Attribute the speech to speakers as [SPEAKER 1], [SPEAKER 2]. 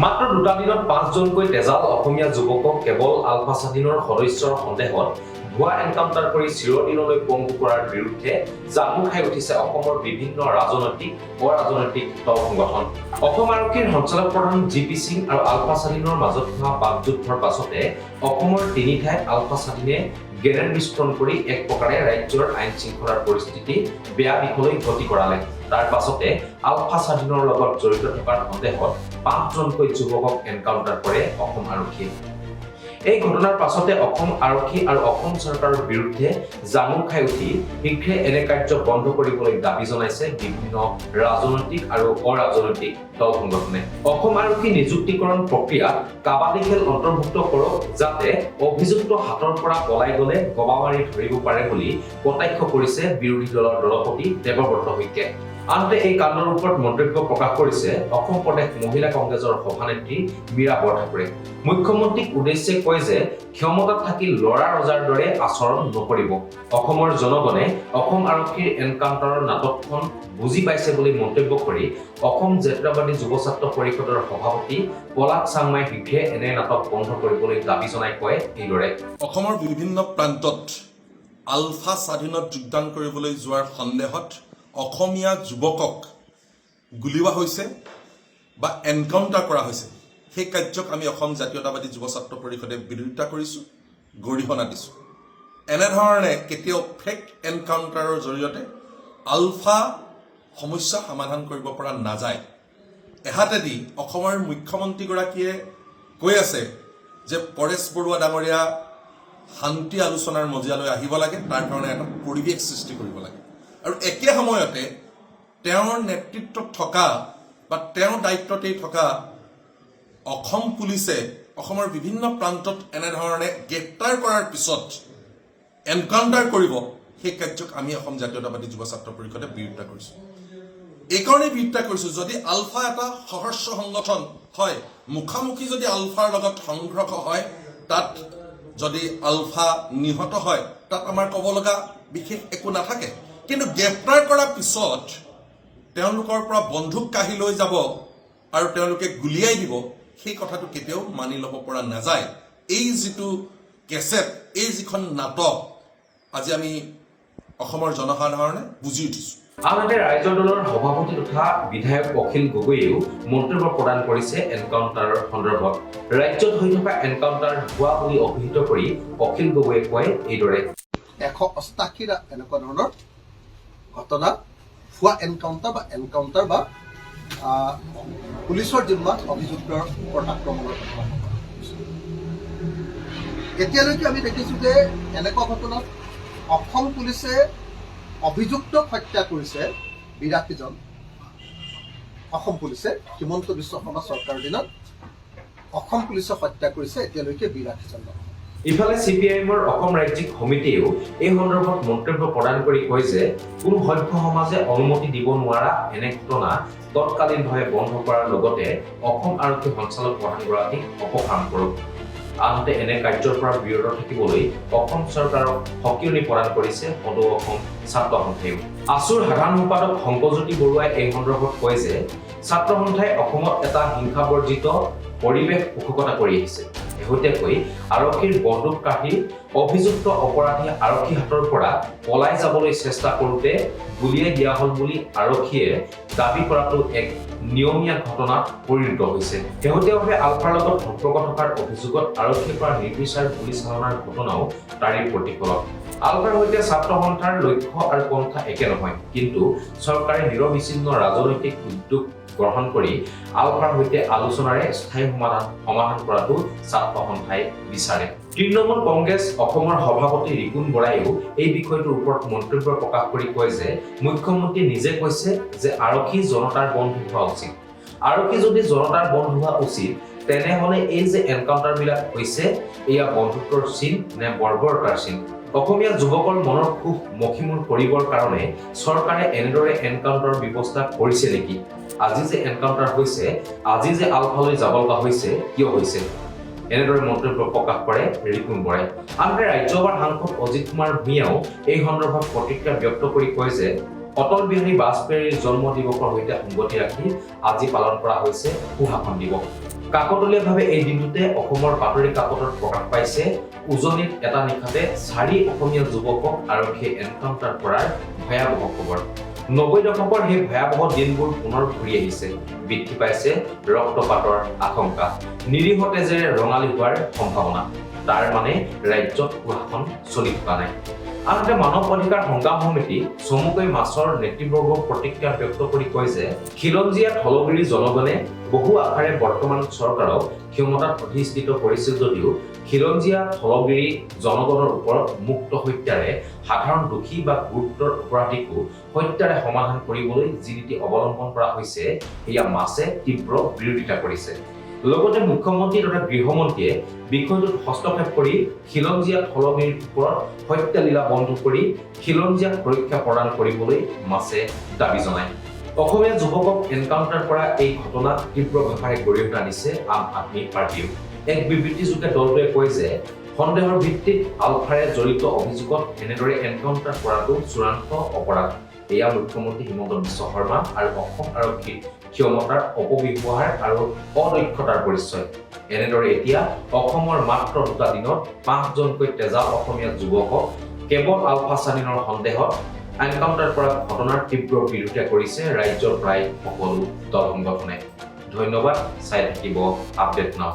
[SPEAKER 1] মাত্ৰ দুটা দিনত 5জনকৈ তেজাল অসমীয়া যুৱকক কেৱল আলফা স্বাধীনৰ সদস্যৰ সন্দেহত ভুৱা এনকাউণ্টাৰ কৰি চিৰদিনলৈ পংগু কৰাৰ বিৰুদ্ধে জাগো খাই উঠিছে অসমৰ বিভিন্ন ৰাজনৈতিক অৰাজনৈতিক দল সংগঠন। অসম আৰক্ষীৰ সঞ্চালক প্ৰধান জি.পি. সিং আৰু আলফা স্বাধীনৰ মাজত হোৱা বাকযুদ্ধৰ পাছতে অসমৰ তিনি ঠাইত আলফা স্বাধীনে গ্ৰেনেড বিস্ফোৰণ কৰি এক প্ৰকাৰে ৰাজ্যৰ আইন শৃংখলাৰ পৰিস্থিতি বেয়া দিশলৈ গতি কৰালে। তাৰ পাছতে আলফা স্বাধীনৰ লগত জড়িত থকাৰ সন্দেহত 5জনকৈ যুৱকক এনকাউণ্টাৰ কৰে অসম আৰক্ষীয়ে। এই ঘটনাৰ পাছতে অসম আৰক্ষী আৰু অসম চৰকাৰৰ বিৰুদ্ধে জাঙুৰ খাই উঠি শীঘ্ৰে এনে কাৰ্য বন্ধ কৰিবলৈ দাবী জনাইছে বিভিন্ন ৰাজনৈতিক আৰু অৰাজনৈতিক দল সংগঠনে। অসম আৰক্ষী নিযুক্তিকৰণ প্ৰক্ৰিয়াত কাবাডী খেল অন্তৰ্ভুক্ত কৰক, যাতে অভিযুক্ত হাতৰ পৰা পলাই গলে গবা মাৰি ধৰিব পাৰে বুলি কটাক্ষ কৰিছে বিৰোধী দলৰ দলপতি দেৱব্ৰত শইকীয়াই। আনহাতে এই কাণ্ডৰ ওপৰত মন্তব্য প্ৰকাশ কৰিছে অসম প্ৰদেশ মহিলা কংগ্ৰেছৰ সভানেত্ৰী মীৰা বৰঠাকুৰে। মুখ্যমন্ত্ৰীক উদ্দেশ্যে কয় যে ক্ষমতাত থাকি লৰা ৰজাৰ দৰে আচৰণ নকৰিব। অসমৰ জনগণে অসম আৰক্ষীৰ এনকাউণ্টাৰৰ নাটকখন বুজি পাইছে বুলি মন্তব্য কৰি অসম জাতীয়তাবাদী যুৱ ছাত্ৰ পৰিষদৰ সভাপতি পলাশ চাংমাই শীঘ্ৰে এনে নাটক বন্ধ কৰিবলৈ দাবী জনাই কয় এইদৰে।
[SPEAKER 2] অসমৰ বিভিন্ন প্ৰান্তত আলফা স্বাধীনত যোগদান কৰিবলৈ যোৱাৰ সন্দেহত অসমীয়া যুৱকক গুলীওৱা হৈছে বা এনকাউণ্টাৰ কৰা হৈছে। সেই কাৰ্যক আমি অসম জাতীয়তাবাদী যুৱ ছাত্ৰ পৰিষদে বিৰোধিতা কৰিছোঁ, গৰিহণা দিছোঁ। এনেধৰণে কেতিয়াও ফেক এনকাউণ্টাৰৰ জৰিয়তে আলফা সমস্যা সমাধান কৰিব পৰা নাযায়। এহাতেদি অসমৰ মুখ্যমন্ত্ৰীগৰাকীয়ে কৈ আছে যে পৰেশ বৰুৱা ডাঙৰীয়া শান্তি আলোচনাৰ মজিয়ালৈ আহিব লাগে, তাৰ কাৰণে এটা পৰিৱেশ সৃষ্টি কৰিব লাগে। আৰু একে সময়তে তেওঁৰ নেতৃত্বত থকা বা তেওঁৰ দায়িত্বতেই থকা অসম পুলিচে অসমৰ বিভিন্ন প্ৰান্তত এনেধৰণে গ্ৰেপ্তাৰ কৰাৰ পিছত এনকাউণ্টাৰ কৰিব, সেই কাৰ্যক আমি অসম জাতীয়তাবাদী যুৱ ছাত্ৰ পৰিষদে বিৰোধিতা কৰিছোঁ। এইকাৰণেই বিৰোধিতা কৰিছোঁ, যদি আলফা এটা সহস্ৰ সংগঠন হয়, মুখামুখি যদি আলফাৰ লগত সংঘৰ্ষ হয়, তাত যদি আলফা নিহত হয়, তাত আমাৰ ক'ব লগা বিশেষ একো নাথাকে। কিন্তু গ্ৰেপ্তাৰ কৰাৰ পিছত তেওঁলোকৰ পৰা বন্দুক কাঢ়ি লৈ যাব আৰু তেওঁলোকে গুলিয়াই দিব, সেই কথাটো কেতিয়াও মানি ল'ব পৰা নাযায়। এই যিটো কেছেট, এই যিখন নাটক আজি আমি অসমৰ জনসাধাৰণে বুজি উঠিছোঁ।
[SPEAKER 1] আনহাতে ৰাইজৰ দলৰ সভাপতি তথা বিধায়ক অখিল গগৈয়েও মন্তব্য প্ৰদান কৰিছে এনকাউণ্টাৰৰ সন্দৰ্ভত। ৰাজ্যত হৈ থকা এনকাউণ্টাৰ হোৱা বুলি অভিহিত কৰি অখিল গগৈয়ে কয় এইদৰে।
[SPEAKER 3] 188টা এনেকুৱা ধৰণৰ ঘটনা ভুৱা এনকাউণ্টাৰ বা পুলিচৰ জিম্মাত অভিযুক্তৰ ওপৰত আক্ৰমণৰ ঘটনা। এতিয়ালৈকে আমি দেখিছোঁ যে এনেকুৱা ঘটনাত অসম পুলিচে অভিযুক্তক হত্যা কৰিছে 82জন। অসম পুলিচে হিমন্ত বিশ্ব শৰ্মা চৰকাৰৰ দিনত অসম পুলিচক হত্যা কৰিছে এতিয়ালৈকে 82জন।
[SPEAKER 1] ইফালে CPIMৰ অসম ৰাজ্যিক সমিতিয়েও এই সন্দৰ্ভত মন্তব্য প্ৰদান কৰি কয় যে কোনো সভ্য সমাজে অনুমতি দিব নোৱাৰা এনে ঘটনা তৎকালীনভাৱে বন্ধ কৰাৰ লগতে অসম আৰক্ষী সঞ্চালক প্ৰধানগৰাকীক অপসাৰণ কৰক। আনহাতে এনে কাৰ্যৰ পৰা বিৰত থাকিবলৈ অসম চৰকাৰক সকিয়নি প্ৰদান কৰিছে সদৌ অসম ছাত্ৰ সন্থায়ো। আছুৰ সাধাৰণ সম্পাদক শংকৰজ্যোতি বৰুৱাই এই সন্দৰ্ভত কয় যে ছাত্ৰ সন্থাই অসমত এটা হিংসাবৰ্জিত পৰিৱেশ পোষকতা কৰি আহিছে। শেহতীয়াকৈ আৰক্ষীৰ বন্দুক কাঢ়ি অভিযুক্ত অপৰাধী আৰক্ষী হাতৰ পৰা পলাই যাবলৈ চেষ্টা কৰোঁতে গুলিয়াই দিয়া হ'ল বুলি আৰক্ষীয়ে দাবী কৰাটো এক নিয়মীয়া ঘটনাত পৰিণত হৈছে। শেহতীয়াভাৱে আলফাৰ লগত সম্পৰ্ক থকাৰ অভিযোগত আৰক্ষীৰ পৰা নিৰ্বিচাৰ গুলী চালনাৰ ঘটনাও তাৰেই প্ৰতিফলন। আলফাৰ সৈতে ছাত্ৰ সন্থাৰ লক্ষ্য আৰু পন্থা একে নহয়, কিন্তু চৰকাৰে নিৰবিচ্ছিন্ন ৰাজনৈতিক উদ্যোগ গ্ৰহণ কৰি আলফাৰ সৈতে আলোচনাৰে স্থায়ী সমাধান কৰাটো ছাত্ৰ সন্থাই বিচাৰে। তৃণমূল কংগ্ৰেছ অসমৰ সভাপতি ৰিপুণ বৰাইও এই বিষয়টোৰ ওপৰত মন্তব্য প্ৰকাশ কৰি কয় যে মুখ্যমন্ত্ৰীয়ে নিজে কৈছে যে আৰক্ষী জনতাৰ বন্ধু হোৱা উচিত। আৰক্ষী যদি জনতাৰ বন্ধু হোৱা উচিত, তেনেহলে এই যে এনকাউণ্টাৰবিলাক হৈছে, এয়া বন্ধুত্বৰ চিন নে বৰ্বৰতাৰ চিন? অসমীয়া যুৱকৰ মনৰ খুব মষিমূৰ কৰিবৰ কাৰণে চৰকাৰে এনেদৰে এনকাউণ্টাৰৰ ব্যৱস্থা কৰিছে নেকি? আজি যে এনকাউণ্টাৰ হৈছে, আজি যে আলফালৈ যাব লগা হৈছে, কিয় হৈছে? এনেদৰে মন্তব্য প্ৰকাশ কৰে ৰিপুণ বৰাই। আনহাতে ৰাজ্যসভাৰ সাংসদ অজিত কুমাৰ ভূঞাও এই সন্দৰ্ভত প্ৰতিক্ৰিয়া ব্যক্ত কৰি কয় যে অটল বিহাৰী বাজপেয়ীৰ জন্ম দিৱসৰ সৈতে সংগতি ৰাখি আজি পালন কৰা হৈছে সুশাসন দিৱস। কাকতলীয়াভাৱে এই দিনটোতে অসমৰ বাতৰি কাকতত প্ৰকাশ পাইছে উজনিত এটা নিশাতে 4 অসমীয়া যুৱকক আৰক্ষীয়ে এনকাউণ্টাৰ কৰাৰ ভয়াৱহ খবৰ। 90 দশকৰ সেই ভয়াৱহ দিনবোৰ পুনৰ ঘূৰি আহিছে। বৃদ্ধি পাইছে ৰক্তপাতৰ আশংকা, নিৰীহ তেজেৰে ৰঙালী হোৱাৰ সম্ভাৱনা। তাৰ মানে ৰাজ্যত সুশাসন চলি থকা নাই। আনহাতে মানৱ অধিকাৰ সংগ্ৰাম সমিতি চমুকৈ মাছৰ নেতৃবৰ্গক প্ৰতিক্ৰিয়া ব্যক্ত কৰি কয় যে খিলঞ্জীয়া থলগিৰি জনগণে বহু আশাৰে বৰ্তমান চৰকাৰক ক্ষমতাত অধিষ্ঠিত কৰিছিল যদিও খিলঞ্জীয়া থলগিৰি জনগণৰ ওপৰত মুক্ত হত্যাৰে সাধাৰণ দোষী বা গুৰুতৰ অপৰাধীকো হত্যাৰে সমাধান কৰিবলৈ যি নীতি অৱলম্বন কৰা হৈছে সেয়া মাছে তীব্ৰ বিৰোধিতা কৰিছে। লগতে মুখ্যমন্ত্ৰী তথা গৃহমন্ত্ৰীয়ে বিষয়টোত হস্তক্ষেপ কৰি খিলঞ্জীয়া থলগিৰিৰ ওপৰত হত্যালীলা বন্ধ কৰি খিলঞ্জীয়াক সুৰক্ষা প্ৰদান কৰিবলৈ মাছে দাবী জনায়। অসমীয়া যুৱকক এনকাউণ্টাৰ কৰা এই ঘটনাত তীব্ৰ ভাষাৰে গৰিহণা দিছে আম আদমি পাৰ্টিও। এক বিবৃতিযোগে দলটোৱে কয় যে সন্দেহৰ ভিত্তিত আলফাৰে জড়িত অভিযোগত এনেদৰে এনকাউণ্টাৰ কৰাটো চূড়ান্ত অপৰাধ। এয়া মুখ্যমন্ত্ৰী হিমন্ত বিশ্ব শৰ্মা আৰু অসম আৰক্ষীৰ ক্ষমতাৰ অপব্যৱহাৰ আৰু অদক্ষতাৰ পৰিচয়। এনেদৰে এতিয়া অসমৰ মাত্ৰ 2টা দিনত 5জনকৈ তেজাল অসমীয়া যুৱকক কেৱল আলফা স্বাধীনৰ সন্দেহত এনকাউণ্টাৰ কৰা ঘটনাৰ তীব্ৰ বিৰোধিতা কৰিছে ৰাজ্যৰ প্ৰায় সকলো দল সংগঠনে। ধন্যবাদ, চাই থাকিব আপডেট নাও।